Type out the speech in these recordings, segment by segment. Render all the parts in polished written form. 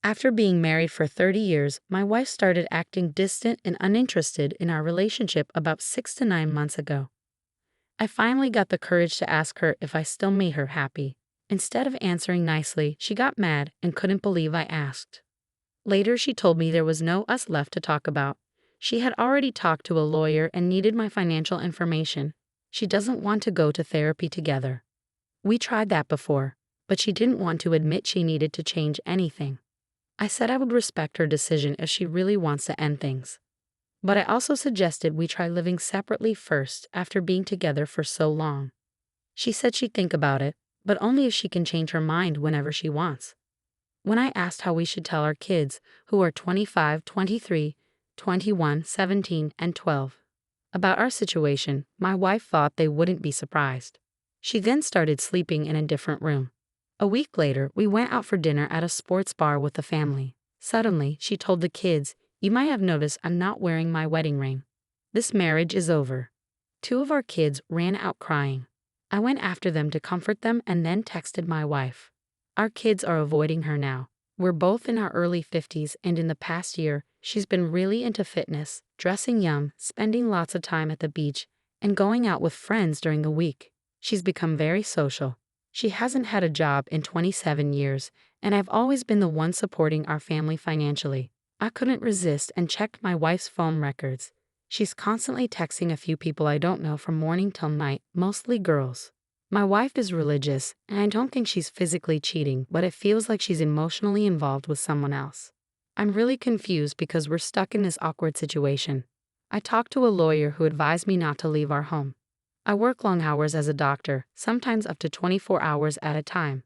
After being married for 30 years, my wife started acting distant and uninterested in our relationship about 6 to 9 months ago. I finally got the courage to ask her if I still made her happy. Instead of answering nicely, she got mad and couldn't believe I asked. Later, she told me there was no us left to talk about. She had already talked to a lawyer and needed my financial information. She doesn't want to go to therapy together. We tried that before, but she didn't want to admit she needed to change anything. I said I would respect her decision if she really wants to end things. But I also suggested we try living separately first after being together for so long. She said she'd think about it, but only if she can change her mind whenever she wants. When I asked how we should tell our kids, who are 25, 23, 21, 17, and 12, about our situation, my wife thought they wouldn't be surprised. She then started sleeping in a different room. A week later, we went out for dinner at a sports bar with the family. Suddenly, she told the kids, "You might have noticed I'm not wearing my wedding ring. This marriage is over." 2 of our kids ran out crying. I went after them to comfort them and then texted my wife. Our kids are avoiding her now. We're both in our early 50s, and in the past year, she's been really into fitness, dressing young, spending lots of time at the beach, and going out with friends during the week. She's become very social. She hasn't had a job in 27 years, and I've always been the one supporting our family financially. I couldn't resist and checked my wife's phone records. She's constantly texting a few people I don't know from morning till night, mostly girls. My wife is religious, and I don't think she's physically cheating, but it feels like she's emotionally involved with someone else. I'm really confused because we're stuck in this awkward situation. I talked to a lawyer who advised me not to leave our home. I work long hours as a doctor, sometimes up to 24 hours at a time.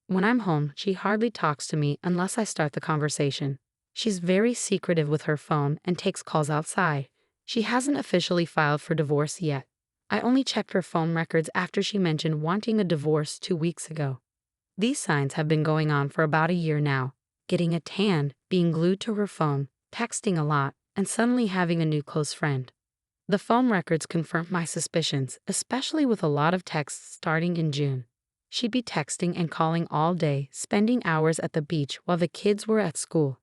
When I'm home, she hardly talks to me unless I start the conversation. She's very secretive with her phone and takes calls outside. She hasn't officially filed for divorce yet. I only checked her phone records after she mentioned wanting a divorce 2 weeks ago. These signs have been going on for about a year now. Getting a tan, being glued to her phone, texting a lot, and suddenly having a new close friend. The phone records confirmed my suspicions, especially with a lot of texts starting in June. She'd be texting and calling all day, spending hours at the beach while the kids were at school.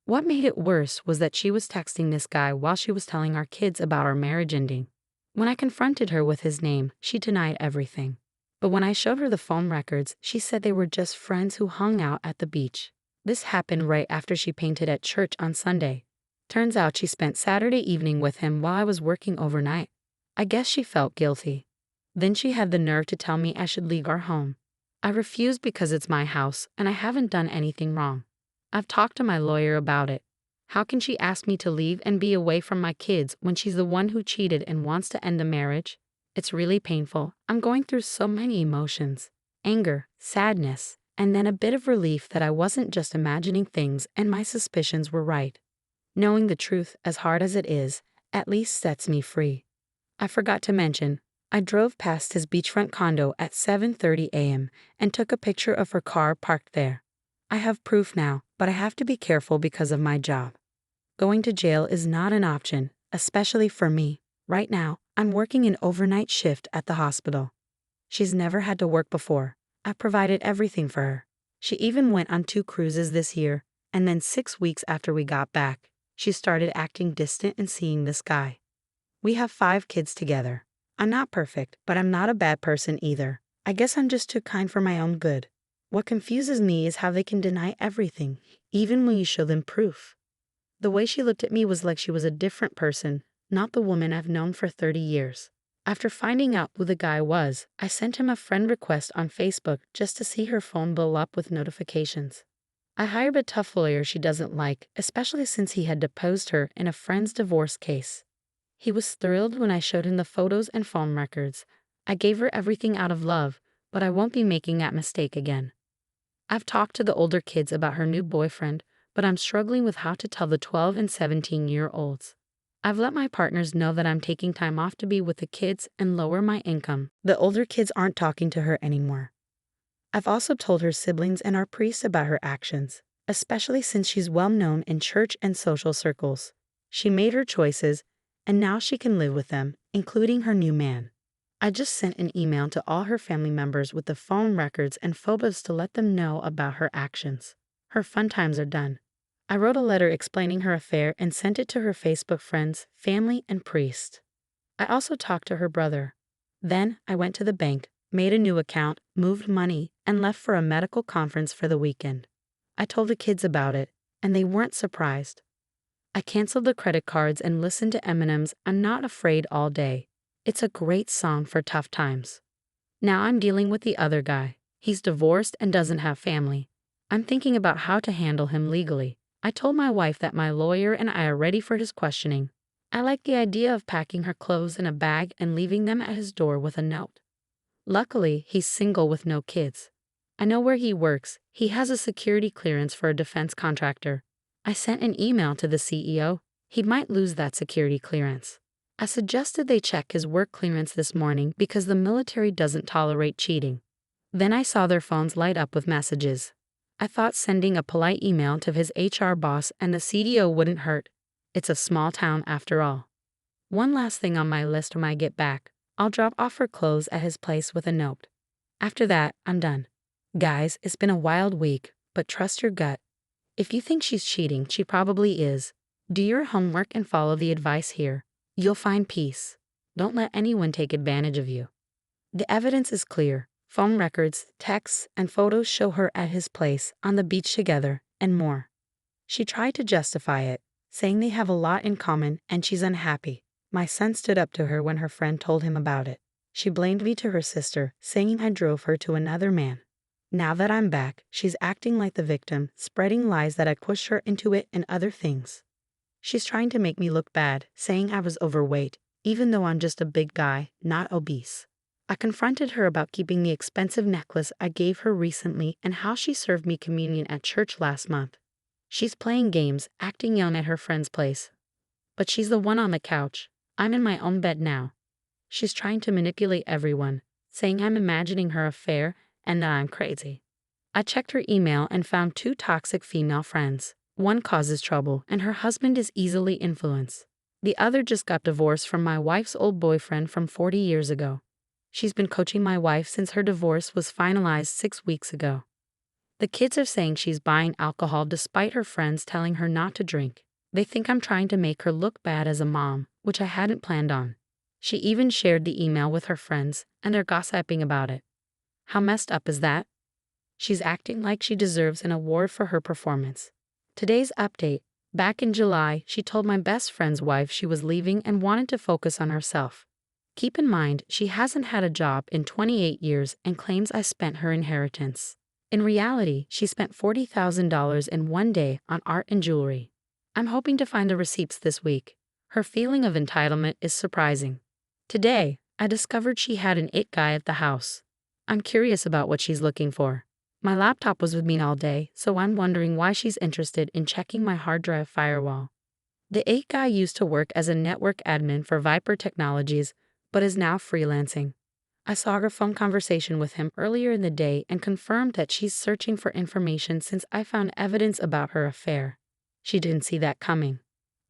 What made it worse was that she was texting this guy while she was telling our kids about our marriage ending. When I confronted her with his name, she denied everything. But when I showed her the phone records, she said they were just friends who hung out at the beach. This happened right after she painted at church on Sunday. Turns out she spent Saturday evening with him while I was working overnight. I guess she felt guilty. Then she had the nerve to tell me I should leave our home. I refused because it's my house and I haven't done anything wrong. I've talked to my lawyer about it. How can she ask me to leave and be away from my kids when she's the one who cheated and wants to end the marriage? It's really painful. I'm going through so many emotions. Anger, sadness, and then a bit of relief that I wasn't just imagining things and my suspicions were right. Knowing the truth, as hard as it is, at least sets me free. I forgot to mention, I drove past his beachfront condo at 7:30 a.m. and took a picture of her car parked there. I have proof now, but I have to be careful because of my job. Going to jail is not an option, especially for me. Right now, I'm working an overnight shift at the hospital. She's never had to work before. I provided everything for her. She even went on 2 cruises this year, and then 6 weeks after we got back, she started acting distant and seeing this guy. We have 5 kids together. I'm not perfect, but I'm not a bad person either. I guess I'm just too kind for my own good. What confuses me is how they can deny everything, even when you show them proof. The way she looked at me was like she was a different person, not the woman I've known for 30 years. After finding out who the guy was, I sent him a friend request on Facebook just to see her phone blow up with notifications. I hired a tough lawyer she doesn't like, especially since he had deposed her in a friend's divorce case. He was thrilled when I showed him the photos and phone records. I gave her everything out of love, but I won't be making that mistake again. I've talked to the older kids about her new boyfriend, but I'm struggling with how to tell the 12 and 17-year-olds. I've let my partners know that I'm taking time off to be with the kids and lower my income. The older kids aren't talking to her anymore. I've also told her siblings and our priest about her actions, especially since she's well known in church and social circles. She made her choices, and now she can live with them, including her new man. I just sent an email to all her family members with the phone records and photos to let them know about her actions. Her fun times are done. I wrote a letter explaining her affair and sent it to her Facebook friends, family, and priest. I also talked to her brother. Then I went to the bank, made a new account, moved money, and left for a medical conference for the weekend. I told the kids about it, and they weren't surprised. I canceled the credit cards and listened to Eminem's I'm Not Afraid all day. It's a great song for tough times. Now I'm dealing with the other guy. He's divorced and doesn't have family. I'm thinking about how to handle him legally. I told my wife that my lawyer and I are ready for his questioning. I like the idea of packing her clothes in a bag and leaving them at his door with a note. Luckily, he's single with no kids. I know where he works. He has a security clearance for a defense contractor. I sent an email to the CEO. He might lose that security clearance. I suggested they check his work clearance this morning because the military doesn't tolerate cheating. Then I saw their phones light up with messages. I thought sending a polite email to his HR boss and the CDO wouldn't hurt. It's a small town after all. One last thing on my list when I get back. I'll drop off her clothes at his place with a note. After that, I'm done. Guys, it's been a wild week, but trust your gut. If you think she's cheating, she probably is. Do your homework and follow the advice here. You'll find peace. Don't let anyone take advantage of you. The evidence is clear. Phone records, texts, and photos show her at his place, on the beach together, and more. She tried to justify it, saying they have a lot in common and she's unhappy. My son stood up to her when her friend told him about it. She blamed me to her sister, saying I drove her to another man. Now that I'm back, she's acting like the victim, spreading lies that I pushed her into it and other things. She's trying to make me look bad, saying I was overweight, even though I'm just a big guy, not obese. I confronted her about keeping the expensive necklace I gave her recently and how she served me communion at church last month. She's playing games, acting young at her friend's place. But she's the one on the couch. I'm in my own bed now. She's trying to manipulate everyone, saying I'm imagining her affair and that I'm crazy. I checked her email and found 2 toxic female friends. One causes trouble and her husband is easily influenced. The other just got divorced from my wife's old boyfriend from 40 years ago. She's been coaching my wife since her divorce was finalized 6 weeks ago. The kids are saying she's buying alcohol despite her friends telling her not to drink. They think I'm trying to make her look bad as a mom, which I hadn't planned on. She even shared the email with her friends, and they're gossiping about it. How messed up is that? She's acting like she deserves an award for her performance. Today's update. Back in July, she told my best friend's wife she was leaving and wanted to focus on herself. Keep in mind, she hasn't had a job in 28 years and claims I spent her inheritance. In reality, she spent $40,000 in one day on art and jewelry. I'm hoping to find the receipts this week. Her feeling of entitlement is surprising. Today, I discovered she had an it guy at the house. I'm curious about what she's looking for. My laptop was with me all day, so I'm wondering why she's interested in checking my hard drive firewall. The it guy used to work as a network admin for Viper Technologies, but is now freelancing. I saw her phone conversation with him earlier in the day and confirmed that she's searching for information since I found evidence about her affair. She didn't see that coming.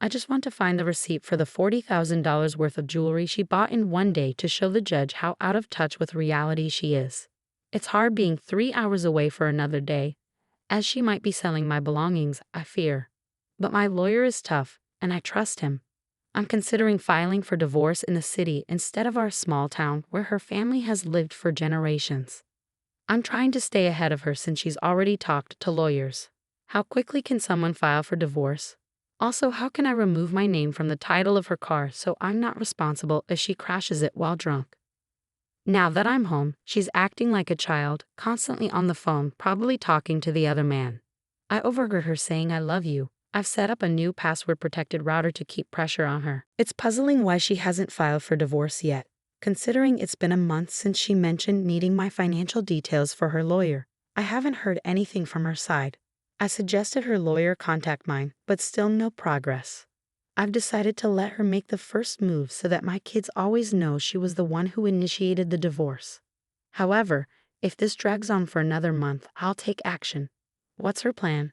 I just want to find the receipt for the $40,000 worth of jewelry she bought in one day to show the judge how out of touch with reality she is. It's hard being 3 hours away for another day, as she might be selling my belongings, I fear. But my lawyer is tough, and I trust him. I'm considering filing for divorce in the city instead of our small town where her family has lived for generations. I'm trying to stay ahead of her since she's already talked to lawyers. How quickly can someone file for divorce? Also, how can I remove my name from the title of her car so I'm not responsible if she crashes it while drunk? Now that I'm home, she's acting like a child, constantly on the phone, probably talking to the other man. I overheard her saying I love you. I've set up a new password-protected router to keep pressure on her. It's puzzling why she hasn't filed for divorce yet, considering it's been a month since she mentioned needing my financial details for her lawyer. I haven't heard anything from her side. I suggested her lawyer contact mine, but still no progress. I've decided to let her make the first move so that my kids always know she was the one who initiated the divorce. However, if this drags on for another month, I'll take action. What's her plan?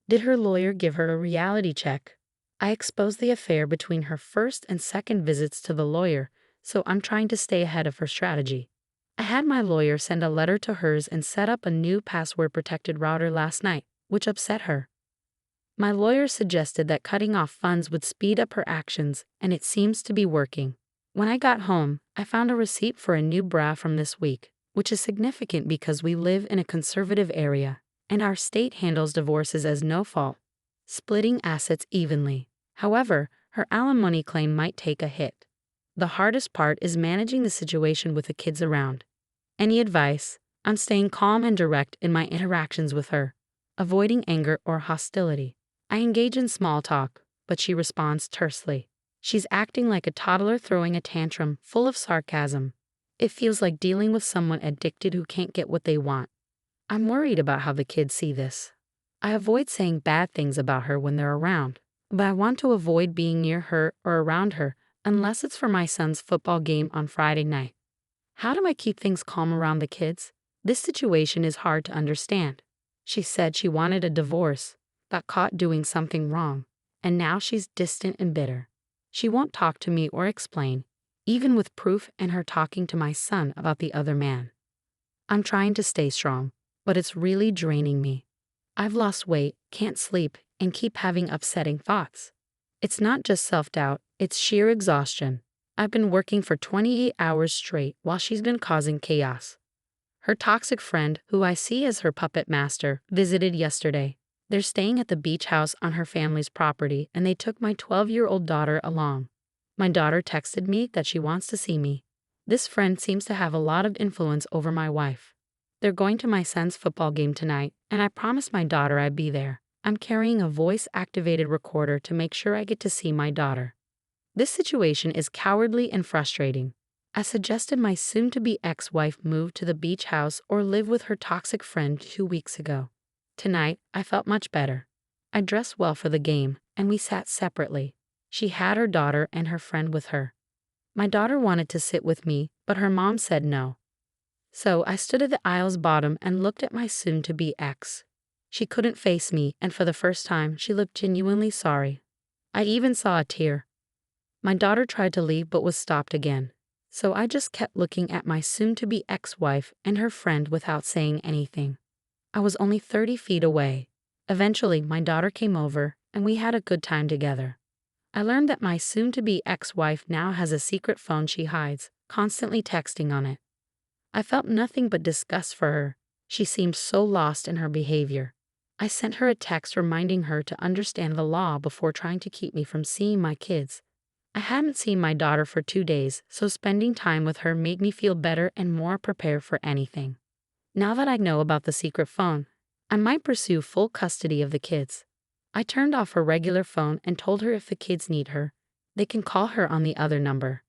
Did her lawyer give her a reality check? I exposed the affair between her first and second visits to the lawyer, so I'm trying to stay ahead of her strategy. I had my lawyer send a letter to hers and set up a new password-protected router last night. which upset her. My lawyer suggested that cutting off funds would speed up her actions, and it seems to be working. When I got home, I found a receipt for a new bra from this week, which is significant because we live in a conservative area, and our state handles divorces as no fault, splitting assets evenly. However, her alimony claim might take a hit. The hardest part is managing the situation with the kids around. Any advice? I'm staying calm and direct in my interactions with her, avoiding anger or hostility. I engage in small talk, but she responds tersely. She's acting like a toddler throwing a tantrum, full of sarcasm. It feels like dealing with someone addicted who can't get what they want. I'm worried about how the kids see this. I avoid saying bad things about her when they're around, but I want to avoid being near her or around her unless it's for my son's football game on Friday night. How do I keep things calm around the kids? This situation is hard to understand. She said she wanted a divorce, got caught doing something wrong, and now she's distant and bitter. She won't talk to me or explain, even with proof and her talking to my son about the other man. I'm trying to stay strong, but it's really draining me. I've lost weight, can't sleep, and keep having upsetting thoughts. It's not just self-doubt, it's sheer exhaustion. I've been working for 28 hours straight while she's been causing chaos. Her toxic friend, who I see as her puppet master, visited yesterday. They're staying at the beach house on her family's property, and they took my 12-year-old daughter along. My daughter texted me that she wants to see me. This friend seems to have a lot of influence over my wife. They're going to my son's football game tonight, and I promised my daughter I'd be there. I'm carrying a voice-activated recorder to make sure I get to see my daughter. This situation is cowardly and frustrating. I suggested my soon-to-be ex-wife move to the beach house or live with her toxic friend 2 weeks ago. Tonight, I felt much better. I dressed well for the game, and we sat separately. She had her daughter and her friend with her. My daughter wanted to sit with me, but her mom said no. So I stood at the aisle's bottom and looked at my soon-to-be ex. She couldn't face me, and for the first time, she looked genuinely sorry. I even saw a tear. My daughter tried to leave but was stopped again. So I just kept looking at my soon-to-be ex-wife and her friend without saying anything. I was only 30 feet away. Eventually, my daughter came over, and we had a good time together. I learned that my soon-to-be ex-wife now has a secret phone she hides, constantly texting on it. I felt nothing but disgust for her. She seemed so lost in her behavior. I sent her a text reminding her to understand the law before trying to keep me from seeing my kids. I hadn't seen my daughter for 2 days, so spending time with her made me feel better and more prepared for anything. Now that I know about the secret phone, I might pursue full custody of the kids. I turned off her regular phone and told her if the kids need her, they can call her on the other number.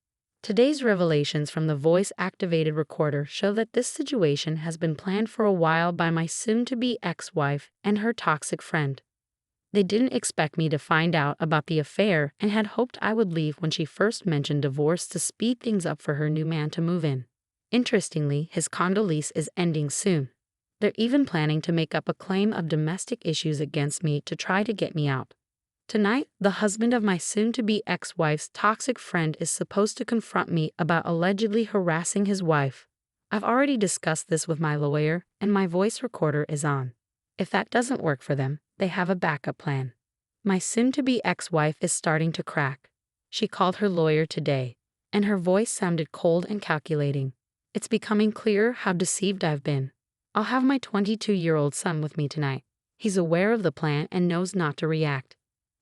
Today's revelations from the voice-activated recorder show that this situation has been planned for a while by my soon-to-be ex-wife and her toxic friend. They didn't expect me to find out about the affair and had hoped I would leave when she first mentioned divorce to speed things up for her new man to move in. Interestingly, his condo lease is ending soon. They're even planning to make up a claim of domestic issues against me to try to get me out. Tonight, the husband of my soon-to-be ex-wife's toxic friend is supposed to confront me about allegedly harassing his wife. I've already discussed this with my lawyer, and my voice recorder is on. If that doesn't work for them, they have a backup plan. My soon-to-be ex-wife is starting to crack. She called her lawyer today, and her voice sounded cold and calculating. It's becoming clearer how deceived I've been. I'll have my 22-year-old son with me tonight. He's aware of the plan and knows not to react.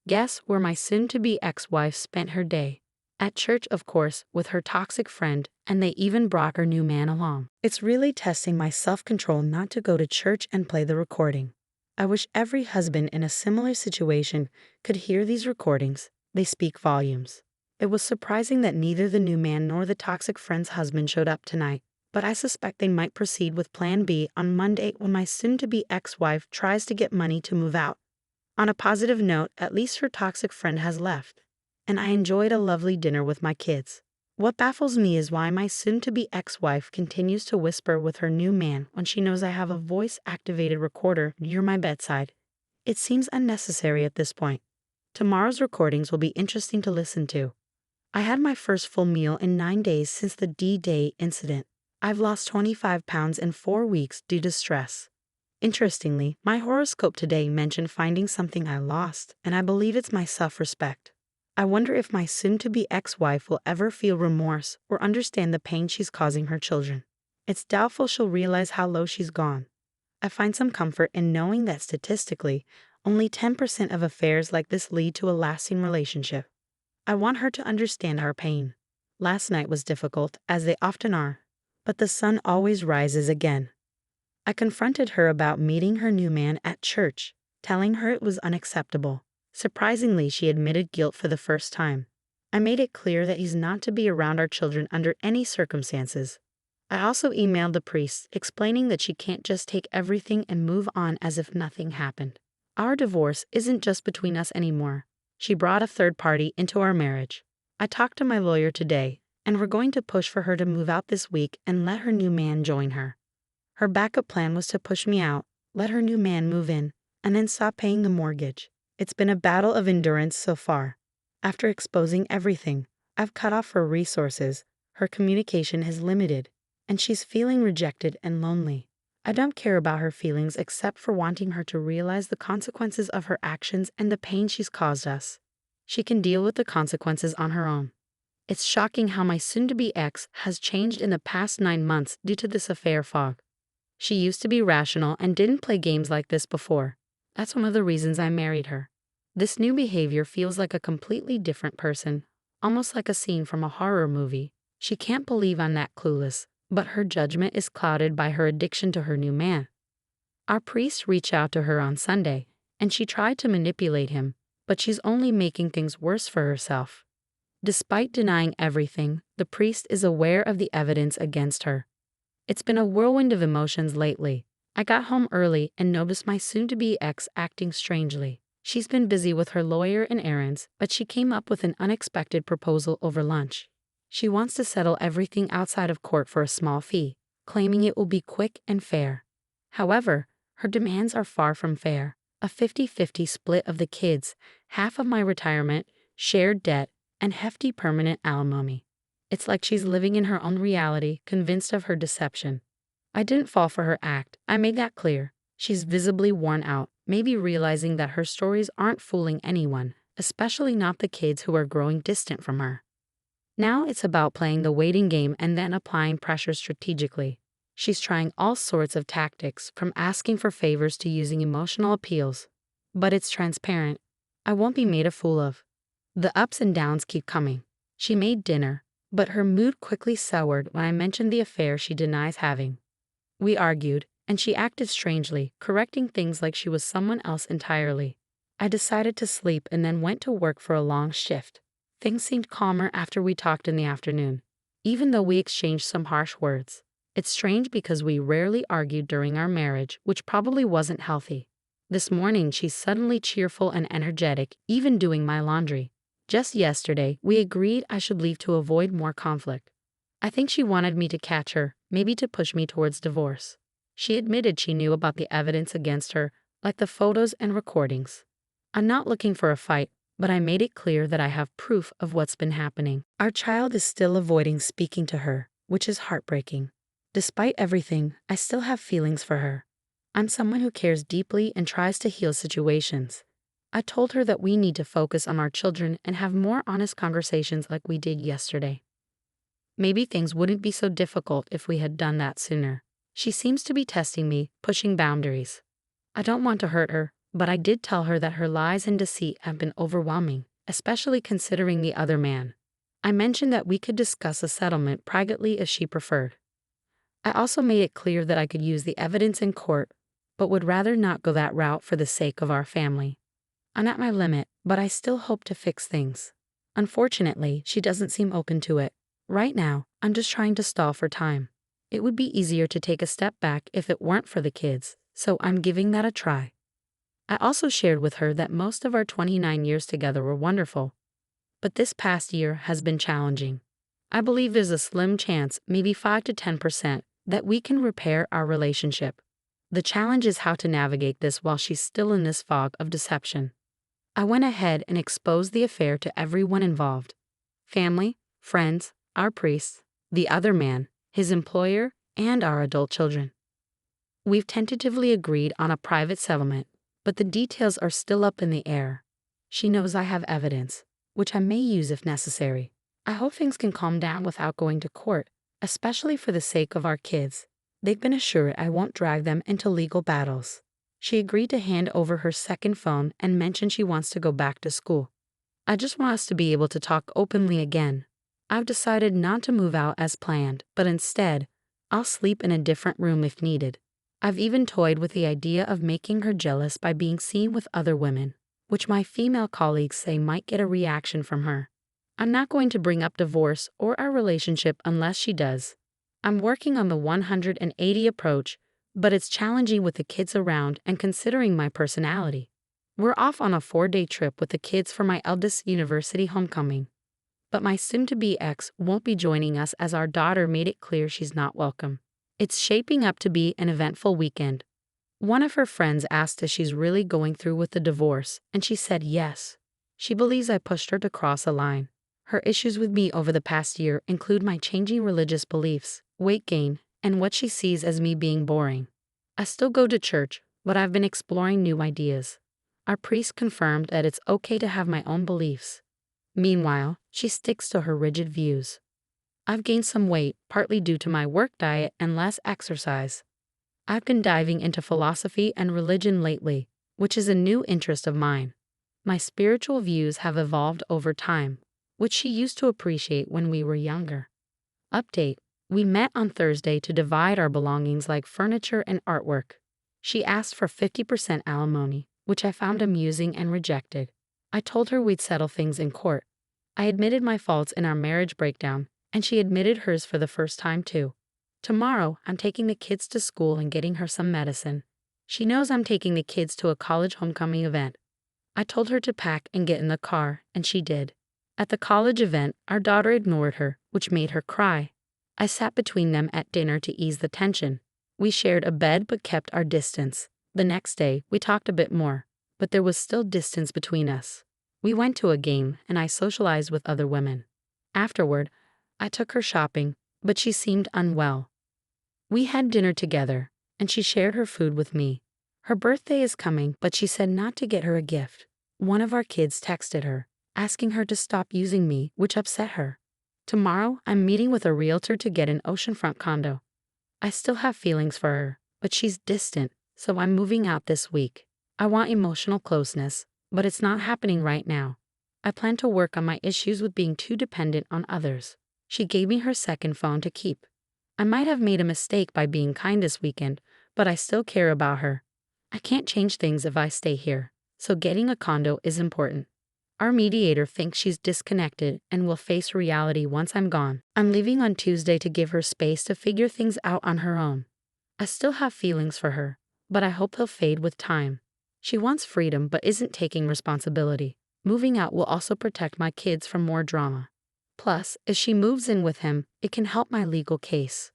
Guess where my soon-to-be ex-wife spent her day? At church, of course, with her toxic friend, and they even brought her new man along. It's really testing my self-control not to go to church and play the recording. I wish every husband in a similar situation could hear these recordings. They speak volumes. It was surprising that neither the new man nor the toxic friend's husband showed up tonight, but I suspect they might proceed with Plan B on Monday when my soon-to-be ex-wife tries to get money to move out. On a positive note, at least her toxic friend has left, and I enjoyed a lovely dinner with my kids. What baffles me is why my soon-to-be ex-wife continues to whisper with her new man when she knows I have a voice-activated recorder near my bedside. It seems unnecessary at this point. Tomorrow's recordings will be interesting to listen to. I had my first full meal in 9 days since the D-Day incident. I've lost 25 pounds in 4 weeks due to stress. Interestingly, my horoscope today mentioned finding something I lost, and I believe it's my self-respect. I wonder if my soon-to-be ex-wife will ever feel remorse or understand the pain she's causing her children. It's doubtful she'll realize how low she's gone. I find some comfort in knowing that statistically, only 10% of affairs like this lead to a lasting relationship. I want her to understand our pain. Last night was difficult, as they often are, but the sun always rises again. I confronted her about meeting her new man at church, telling her it was unacceptable. Surprisingly, she admitted guilt for the first time. I made it clear that he's not to be around our children under any circumstances. I also emailed the priest, explaining that she can't just take everything and move on as if nothing happened. Our divorce isn't just between us anymore. She brought a third party into our marriage. I talked to my lawyer today, and we're going to push for her to move out this week and let her new man join her. Her backup plan was to push me out, let her new man move in, and then stop paying the mortgage. It's been a battle of endurance so far. After exposing everything, I've cut off her resources, her communication is limited, and she's feeling rejected and lonely. I don't care about her feelings except for wanting her to realize the consequences of her actions and the pain she's caused us. She can deal with the consequences on her own. It's shocking how my soon-to-be ex has changed in the past 9 months due to this affair fog. She used to be rational and didn't play games like this before. That's one of the reasons I married her. This new behavior feels like a completely different person, almost like a scene from a horror movie. She can't believe I'm that clueless, but her judgment is clouded by her addiction to her new man. Our priest reached out to her on Sunday, and she tried to manipulate him, but she's only making things worse for herself. Despite denying everything, the priest is aware of the evidence against her. It's been a whirlwind of emotions lately. I got home early and noticed my soon-to-be ex acting strangely. She's been busy with her lawyer and errands, but she came up with an unexpected proposal over lunch. She wants to settle everything outside of court for a small fee, claiming it will be quick and fair. However, her demands are far from fair. A 50-50 split of the kids, half of my retirement, shared debt, and hefty permanent alimony. It's like she's living in her own reality, convinced of her deception. I didn't fall for her act, I made that clear. She's visibly worn out, maybe realizing that her stories aren't fooling anyone, especially not the kids who are growing distant from her. Now it's about playing the waiting game and then applying pressure strategically. She's trying all sorts of tactics, from asking for favors to using emotional appeals. But it's transparent. I won't be made a fool of. The ups and downs keep coming. She made dinner, but her mood quickly soured when I mentioned the affair she denies having. We argued, and she acted strangely, correcting things like she was someone else entirely. I decided to sleep and then went to work for a long shift. Things seemed calmer after we talked in the afternoon, even though we exchanged some harsh words. It's strange because we rarely argued during our marriage, which probably wasn't healthy. This morning she's suddenly cheerful and energetic, even doing my laundry. Just yesterday, we agreed I should leave to avoid more conflict. I think she wanted me to catch her, maybe to push me towards divorce. She admitted she knew about the evidence against her, like the photos and recordings. I'm not looking for a fight, but I made it clear that I have proof of what's been happening. Our child is still avoiding speaking to her, which is heartbreaking. Despite everything, I still have feelings for her. I'm someone who cares deeply and tries to heal situations. I told her that we need to focus on our children and have more honest conversations like we did yesterday. Maybe things wouldn't be so difficult if we had done that sooner. She seems to be testing me, pushing boundaries. I don't want to hurt her, but I did tell her that her lies and deceit have been overwhelming, especially considering the other man. I mentioned that we could discuss a settlement privately if she preferred. I also made it clear that I could use the evidence in court, but would rather not go that route for the sake of our family. I'm at my limit, but I still hope to fix things. Unfortunately, she doesn't seem open to it. Right now, I'm just trying to stall for time. It would be easier to take a step back if it weren't for the kids, so I'm giving that a try. I also shared with her that most of our 29 years together were wonderful, but this past year has been challenging. I believe there's a slim chance, maybe 5 to 10%, that we can repair our relationship. The challenge is how to navigate this while she's still in this fog of deception. I went ahead and exposed the affair to everyone involved: family, friends, our priest, the other man, his employer, and our adult children. We've tentatively agreed on a private settlement, but the details are still up in the air. She knows I have evidence, which I may use if necessary. I hope things can calm down without going to court, especially for the sake of our kids. They've been assured I won't drag them into legal battles. She agreed to hand over her second phone and mentioned she wants to go back to school. I just want us to be able to talk openly again. I've decided not to move out as planned, but instead, I'll sleep in a different room if needed. I've even toyed with the idea of making her jealous by being seen with other women, which my female colleagues say might get a reaction from her. I'm not going to bring up divorce or our relationship unless she does. I'm working on the 180 approach, but it's challenging with the kids around and considering my personality. We're off on a 4-day trip with the kids for my eldest university homecoming. But my soon-to-be ex won't be joining us as our daughter made it clear she's not welcome. It's shaping up to be an eventful weekend. One of her friends asked if she's really going through with the divorce, and she said yes. She believes I pushed her to cross a line. Her issues with me over the past year include my changing religious beliefs, weight gain, and what she sees as me being boring. I still go to church, but I've been exploring new ideas. Our priest confirmed that it's okay to have my own beliefs. Meanwhile, she sticks to her rigid views. I've gained some weight, partly due to my work diet and less exercise. I've been diving into philosophy and religion lately, which is a new interest of mine. My spiritual views have evolved over time, which she used to appreciate when we were younger. Update: we met on Thursday to divide our belongings like furniture and artwork. She asked for 50% alimony, which I found amusing and rejected. I told her we'd settle things in court. I admitted my faults in our marriage breakdown, and she admitted hers for the first time too. Tomorrow, I'm taking the kids to school and getting her some medicine. She knows I'm taking the kids to a college homecoming event. I told her to pack and get in the car, and she did. At the college event, our daughter ignored her, which made her cry. I sat between them at dinner to ease the tension. We shared a bed but kept our distance. The next day, we talked a bit more, but there was still distance between us. We went to a game, and I socialized with other women. Afterward, I took her shopping, but she seemed unwell. We had dinner together, and she shared her food with me. Her birthday is coming, but she said not to get her a gift. One of our kids texted her, asking her to stop using me, which upset her. Tomorrow, I'm meeting with a realtor to get an oceanfront condo. I still have feelings for her, but she's distant, so I'm moving out this week. I want emotional closeness, but it's not happening right now. I plan to work on my issues with being too dependent on others. She gave me her second phone to keep. I might have made a mistake by being kind this weekend, but I still care about her. I can't change things if I stay here, so getting a condo is important. Our mediator thinks she's disconnected and will face reality once I'm gone. I'm leaving on Tuesday to give her space to figure things out on her own. I still have feelings for her, but I hope they'll fade with time. She wants freedom but isn't taking responsibility. Moving out will also protect my kids from more drama. Plus, if she moves in with him, it can help my legal case.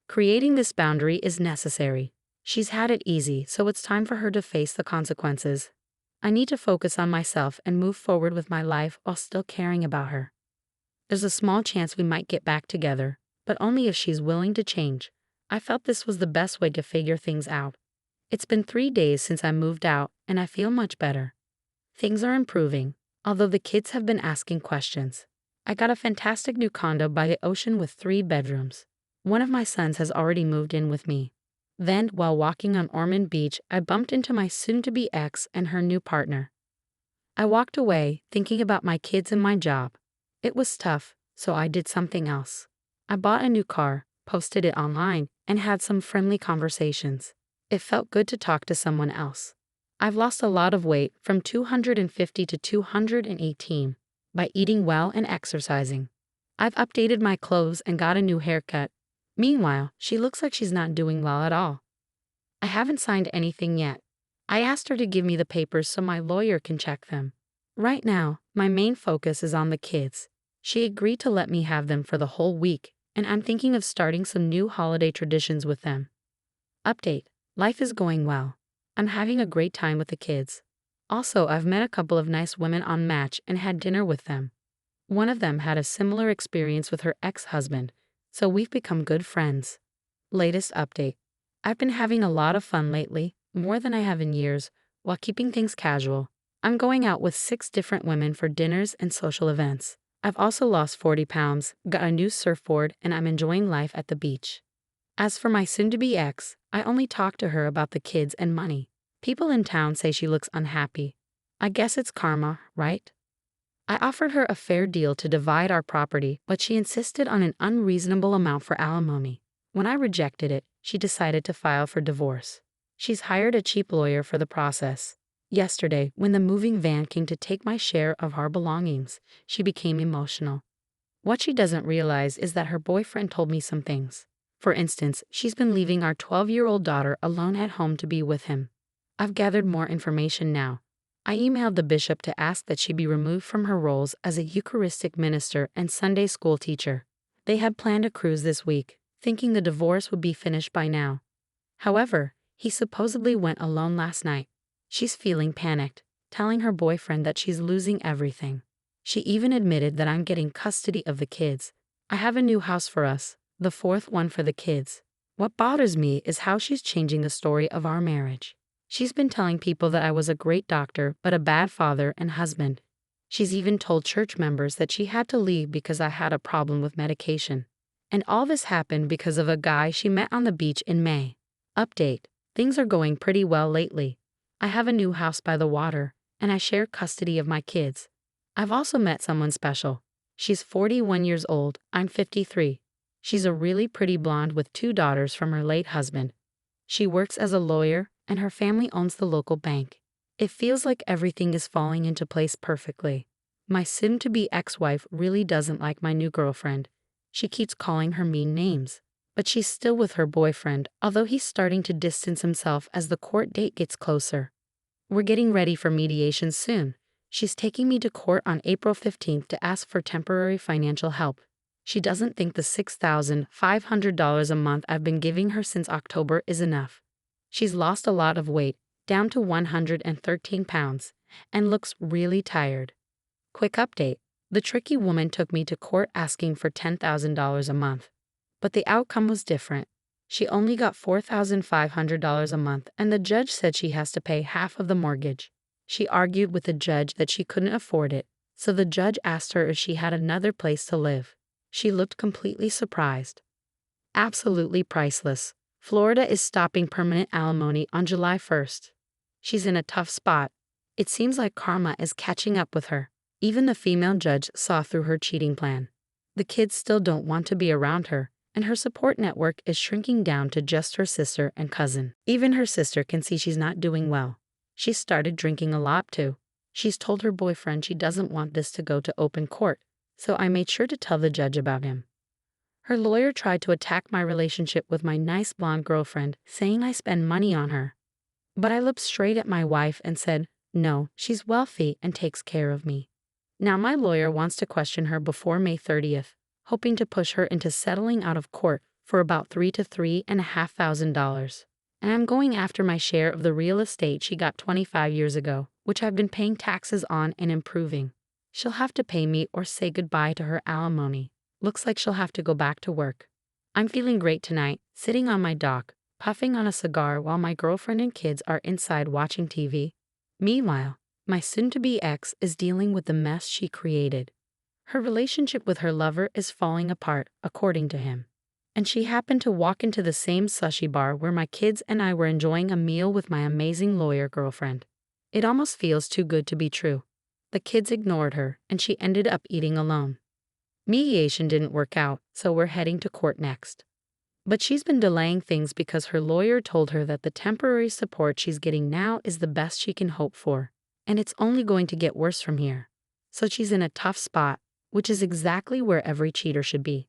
Creating this boundary is necessary. She's had it easy, so it's time for her to face the consequences. I need to focus on myself and move forward with my life while still caring about her. There's a small chance we might get back together, but only if she's willing to change. I felt this was the best way to figure things out. It's been 3 days since I moved out, and I feel much better. Things are improving, although the kids have been asking questions. I got a fantastic new condo by the ocean with 3 bedrooms. One of my sons has already moved in with me. Then, while walking on Ormond Beach, I bumped into my soon-to-be ex and her new partner. I walked away, thinking about my kids and my job. It was tough, so I did something else. I bought a new car, posted it online, and had some friendly conversations. It felt good to talk to someone else. I've lost a lot of weight, from 250 to 218, by eating well and exercising. I've updated my clothes and got a new haircut. Meanwhile, she looks like she's not doing well at all. I haven't signed anything yet. I asked her to give me the papers so my lawyer can check them. Right now, my main focus is on the kids. She agreed to let me have them for the whole week, and I'm thinking of starting some new holiday traditions with them. Update: life is going well. I'm having a great time with the kids. Also, I've met a couple of nice women on Match and had dinner with them. One of them had a similar experience with her ex-husband, so we've become good friends. Latest update: I've been having a lot of fun lately, more than I have in years, while keeping things casual. I'm going out with 6 different women for dinners and social events. I've also lost 40 pounds, got a new surfboard, and I'm enjoying life at the beach. As for my soon-to-be ex, I only talk to her about the kids and money. People in town say she looks unhappy. I guess it's karma, right? I offered her a fair deal to divide our property, but she insisted on an unreasonable amount for alimony. When I rejected it, she decided to file for divorce. She's hired a cheap lawyer for the process. Yesterday, when the moving van came to take my share of our belongings, she became emotional. What she doesn't realize is that her boyfriend told me some things. For instance, she's been leaving our 12-year-old daughter alone at home to be with him. I've gathered more information now. I emailed the bishop to ask that she be removed from her roles as a Eucharistic minister and Sunday school teacher. They had planned a cruise this week, thinking the divorce would be finished by now. However, he supposedly went alone last night. She's feeling panicked, telling her boyfriend that she's losing everything. She even admitted that I'm getting custody of the kids. I have a new house for us, the 4th one for the kids. What bothers me is how she's changing the story of our marriage. She's been telling people that I was a great doctor but a bad father and husband. She's even told church members that she had to leave because I had a problem with medication. And all this happened because of a guy she met on the beach in May. Update: things are going pretty well lately. I have a new house by the water, and I share custody of my kids. I've also met someone special. She's 41 years old, I'm 53. She's a really pretty blonde with 2 daughters from her late husband. She works as a lawyer, and her family owns the local bank. It feels like everything is falling into place perfectly. My soon-to-be ex-wife really doesn't like my new girlfriend. She keeps calling her mean names. But she's still with her boyfriend, although he's starting to distance himself as the court date gets closer. We're getting ready for mediation soon. She's taking me to court on April 15th to ask for temporary financial help. She doesn't think the $6,500 a month I've been giving her since October is enough. She's lost a lot of weight, down to 113 pounds, and looks really tired. Quick update: the tricky woman took me to court asking for $10,000 a month. But the outcome was different. She only got $4,500 a month, and the judge said she has to pay half of the mortgage. She argued with the judge that she couldn't afford it, so the judge asked her if she had another place to live. She looked completely surprised. Absolutely priceless. Florida is stopping permanent alimony on July 1st. She's in a tough spot. It seems like karma is catching up with her. Even the female judge saw through her cheating plan. The kids still don't want to be around her, and her support network is shrinking down to just her sister and cousin. Even her sister can see she's not doing well. She's started drinking a lot too. She's told her boyfriend she doesn't want this to go to open court, so I made sure to tell the judge about him. Her lawyer tried to attack my relationship with my nice blonde girlfriend, saying I spend money on her. But I looked straight at my wife and said, no, she's wealthy and takes care of me. Now my lawyer wants to question her before May 30th, hoping to push her into settling out of court for about $3,000 to $3,500. And I'm going after my share of the real estate she got 25 years ago, which I've been paying taxes on and improving. She'll have to pay me or say goodbye to her alimony. Looks like she'll have to go back to work. I'm feeling great tonight, sitting on my dock, puffing on a cigar while my girlfriend and kids are inside watching TV. Meanwhile, my soon-to-be ex is dealing with the mess she created. Her relationship with her lover is falling apart, according to him. And she happened to walk into the same sushi bar where my kids and I were enjoying a meal with my amazing lawyer girlfriend. It almost feels too good to be true. The kids ignored her, and she ended up eating alone. Mediation didn't work out, so we're heading to court next. But she's been delaying things because her lawyer told her that the temporary support she's getting now is the best she can hope for, and it's only going to get worse from here. So she's in a tough spot, which is exactly where every cheater should be.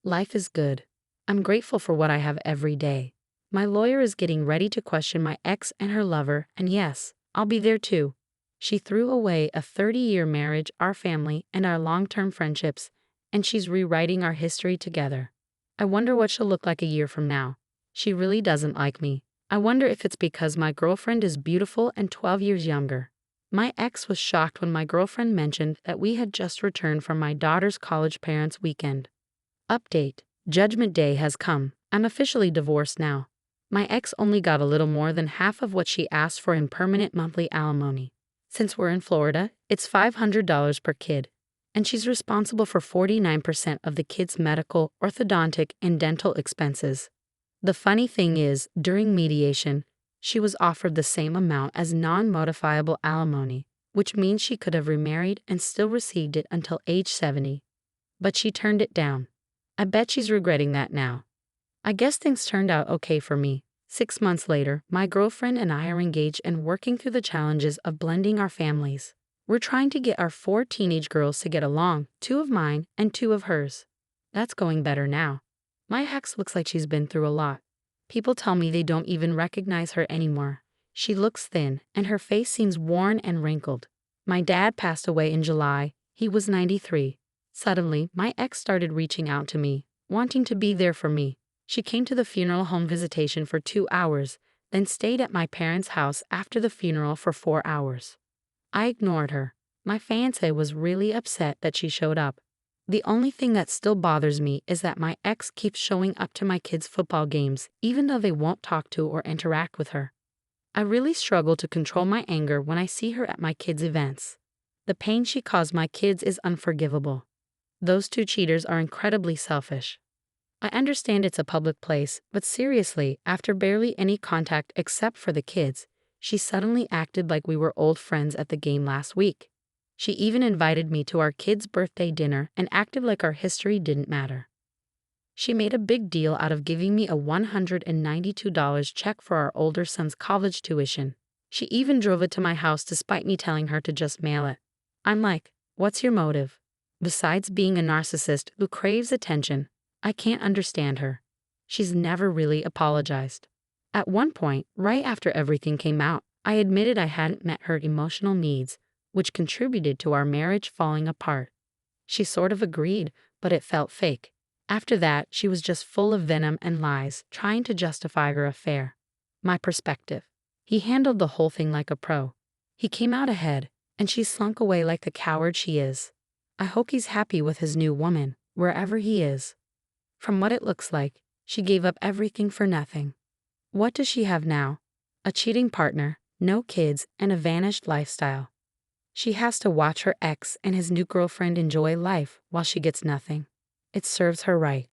Life is good. I'm grateful for what I have every day. My lawyer is getting ready to question my ex and her lover, and yes, I'll be there too. She threw away a 30-year marriage, our family, and our long-term friendships, and she's rewriting our history together. I wonder what she'll look like a year from now. She really doesn't like me. I wonder if it's because my girlfriend is beautiful and 12 years younger. My ex was shocked when my girlfriend mentioned that we had just returned from my daughter's college parents' weekend. Update: Judgment Day has come. I'm officially divorced now. My ex only got a little more than half of what she asked for in permanent monthly alimony. Since we're in Florida, it's $500 per kid, and she's responsible for 49% of the kid's medical, orthodontic, and dental expenses. The funny thing is, during mediation, she was offered the same amount as non-modifiable alimony, which means she could have remarried and still received it until age 70. But she turned it down. I bet she's regretting that now. I guess things turned out okay for me. 6 months later, my girlfriend and I are engaged and working through the challenges of blending our families. We're trying to get our 4 teenage girls to get along, 2 of mine and 2 of hers. That's going better now. My ex looks like she's been through a lot. People tell me they don't even recognize her anymore. She looks thin, and her face seems worn and wrinkled. My dad passed away in July. He was 93. Suddenly, my ex started reaching out to me, wanting to be there for me. She came to the funeral home visitation for 2 hours, then stayed at my parents' house after the funeral for 4 hours. I ignored her. My fiancé was really upset that she showed up. The only thing that still bothers me is that my ex keeps showing up to my kids' football games, even though they won't talk to or interact with her. I really struggle to control my anger when I see her at my kids' events. The pain she caused my kids is unforgivable. Those 2 cheaters are incredibly selfish. I understand it's a public place, but seriously, after barely any contact except for the kids, she suddenly acted like we were old friends at the game last week. She even invited me to our kids' birthday dinner and acted like our history didn't matter. She made a big deal out of giving me a $192 check for our older son's college tuition. She even drove it to my house despite me telling her to just mail it. I'm like, what's your motive? Besides being a narcissist who craves attention, I can't understand her. She's never really apologized. At one point, right after everything came out, I admitted I hadn't met her emotional needs, which contributed to our marriage falling apart. She sort of agreed, but it felt fake. After that, she was just full of venom and lies, trying to justify her affair. My perspective. He handled the whole thing like a pro. He came out ahead, and she slunk away like the coward she is. I hope he's happy with his new woman, wherever he is. From what it looks like, she gave up everything for nothing. What does she have now? A cheating partner, no kids, and a vanished lifestyle. She has to watch her ex and his new girlfriend enjoy life while she gets nothing. It serves her right.